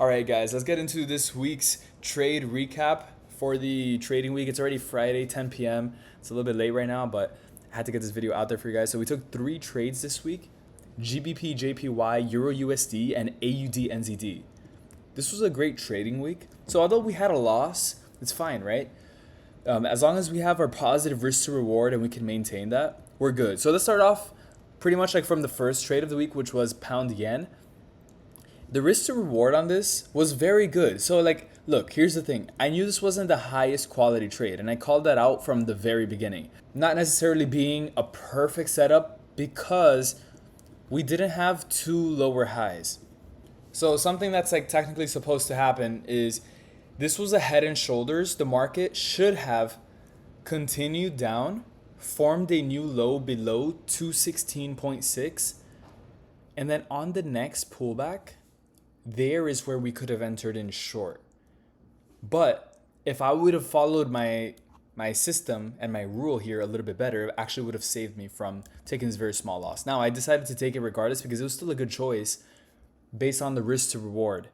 All right, guys, let's get into this week's trade recap for the trading week. It's already Friday, 10 p.m. It's a little bit late right now, but I had to get this video out there for you guys. So we took 3 trades this week: GBPJPY, EuroUSD, and AUDNZD. This was a great trading week. So although we had a loss, it's fine, right? As long as we have our positive risk to reward and we can maintain that, we're good. So let's start off pretty much like from the first trade of the week, which was pound yen. The risk to reward on this was very good. So look, here's the thing. I knew this wasn't the highest quality trade, and I called that out from the very beginning. Not necessarily being a perfect setup because we didn't have 2 lower highs. So something that's like technically supposed to happen is this was a head and shoulders. The market should have continued down, formed a new low below 216.6, and then on the next pullback, there is where we could have entered in short. But if I would have followed my system and my rule here a little bit better, it actually would have saved me from taking this very small loss. Now, I decided to take it regardless because it was still a good choice based on the risk to reward.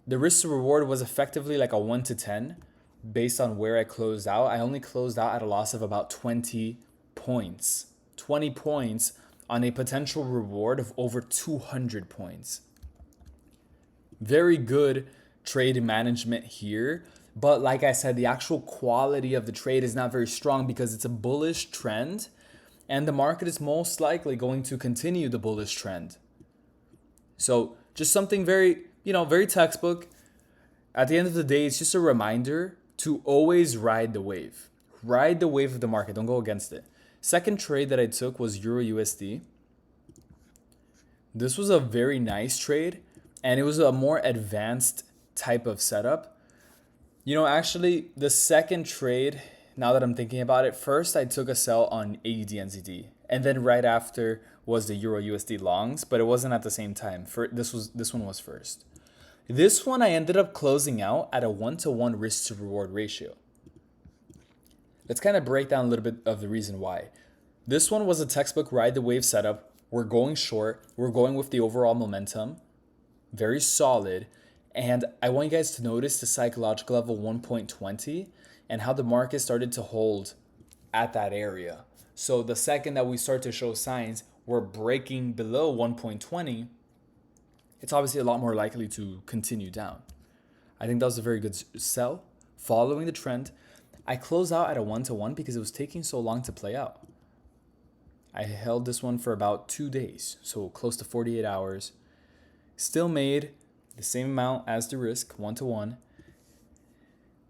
The risk to reward was effectively like a 1 to 10 based on where I closed out. I only closed out at a loss of about 20 points. 20 points on a potential reward of over 200 points. Very good trade management here. But like I said, the actual quality of the trade is not very strong because it's a bullish trend. And the market is most likely going to continue the bullish trend. So just something very, very textbook. At the end of the day, it's just a reminder to always ride the wave. Ride the wave of the market. Don't go against it. Second trade that I took was EuroUSD. This was a very nice trade. And it was a more advanced type of setup. Actually, the second trade, now that I'm thinking about it, first I took a sell on AUDNZD. And then right after was the EuroUSD longs, but it wasn't at the same time. This one was first. This one I ended up closing out at a 1-to-1 risk to reward ratio. Let's kind of break down a little bit of the reason why. This one was a textbook ride the wave setup. We're going short. We're going with the overall momentum. Very solid. And I want you guys to notice the psychological level 1.20 and how the market started to hold at that area. So the second that we start to show signs we're breaking below 1.20, it's obviously a lot more likely to continue down. I think that was a very good sell. Following the trend, I closed out at a 1-to-1 because it was taking so long to play out. I held this one for about 2 days, so close to 48 hours. Still made the same amount as the risk, 1-to-1.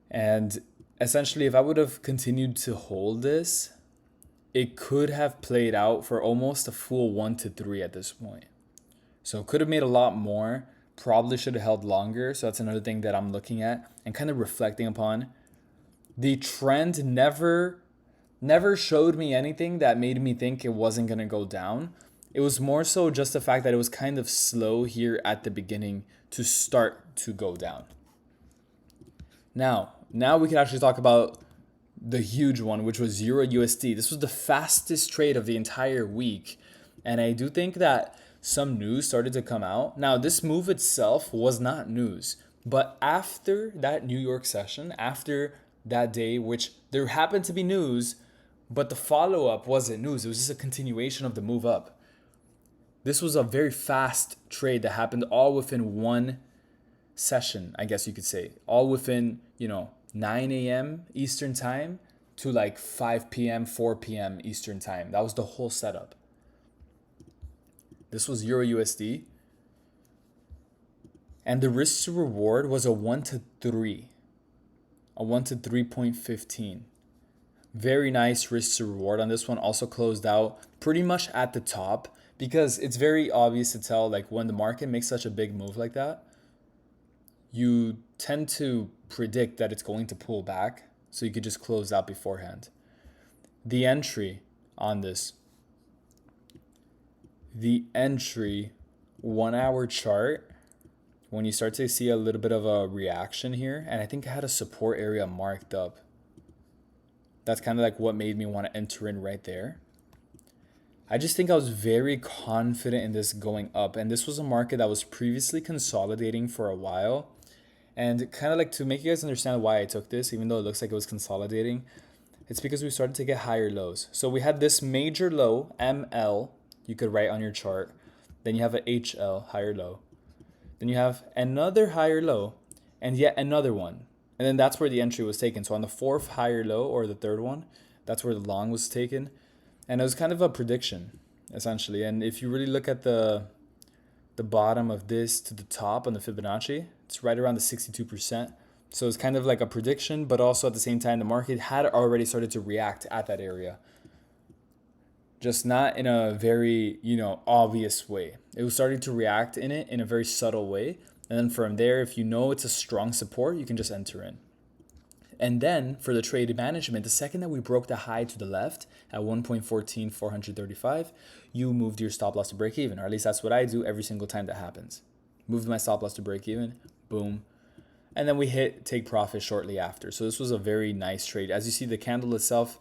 And essentially, if I would have continued to hold this, it could have played out for almost a full 1-to-3 at this point. So could have made a lot more, probably should have held longer. So that's another thing that I'm looking at and kind of reflecting upon. The trend never showed me anything that made me think it wasn't going to go down. It was more so just the fact that it was kind of slow here at the beginning to start to go down. Now we can actually talk about the huge one, which was EuroUSD. This was the fastest trade of the entire week. And I do think that some news started to come out. Now, this move itself was not news. But after that New York session, after that day, which there happened to be news, but the follow-up wasn't news. It was just a continuation of the move up. This was a very fast trade that happened all within one session, I guess you could say. All within, 9 a.m. Eastern time to like 5 p.m., 4 p.m. Eastern time. That was the whole setup. This was EuroUSD. And the risk to reward was a 1-to-3. A 1-to-3.15. Very nice risk to reward on this one. Also closed out pretty much at the top. Because it's very obvious to tell, like when the market makes such a big move like that, you tend to predict that it's going to pull back. So you could just close out beforehand. The entry on this. The entry 1-hour chart, when you start to see a little bit of a reaction here, and I think I had a support area marked up. That's kind of like what made me want to enter in right there. I just think I was very confident in this going up. And this was a market that was previously consolidating for a while. And kind of like to make you guys understand why I took this, even though it looks like it was consolidating, it's because we started to get higher lows. So we had this major low, ML, you could write on your chart. Then you have a HL, higher low. Then you have another higher low and yet another one. And then that's where the entry was taken. So on the fourth higher low, or the third one, that's where the long was taken. And it was kind of a prediction, essentially. And if you really look at the bottom of this to the top on the Fibonacci, it's right around the 62%. So it's kind of like a prediction, but also at the same time, the market had already started to react at that area. Just not in a very, obvious way. It was starting to react in it in a very subtle way. And then from there, if you know it's a strong support, you can just enter in. And then for the trade management, the second that we broke the high to the left at 1.14435, you moved your stop loss to break even, or at least that's what I do every single time that happens. Moved my stop loss to break even, boom. And then we hit take profit shortly after. So this was a very nice trade. As you see, the candle itself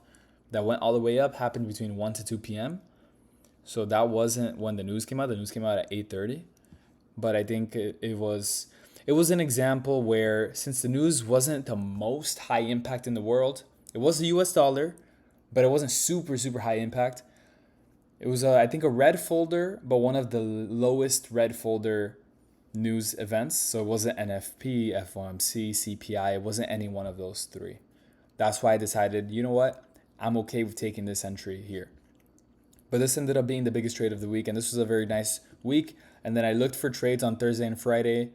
that went all the way up happened between 1 to 2 p.m. So that wasn't when the news came out. The news came out at 8:30. But I think it was an example where, since the news wasn't the most high impact in the world, it was the US dollar, but it wasn't super, super high impact. It was, I think, a red folder, but one of the lowest red folder news events. So it wasn't NFP, FOMC, CPI. It wasn't any one of those three. That's why I decided, you know what? I'm okay with taking this entry here. But this ended up being the biggest trade of the week, and this was a very nice week. And then I looked for trades on Thursday and Friday,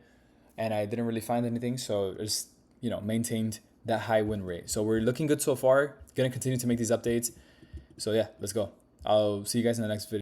and I didn't really find anything. So just, maintained that high win rate. So we're looking good so far. Going to continue to make these updates. So yeah, let's go. I'll see you guys in the next video.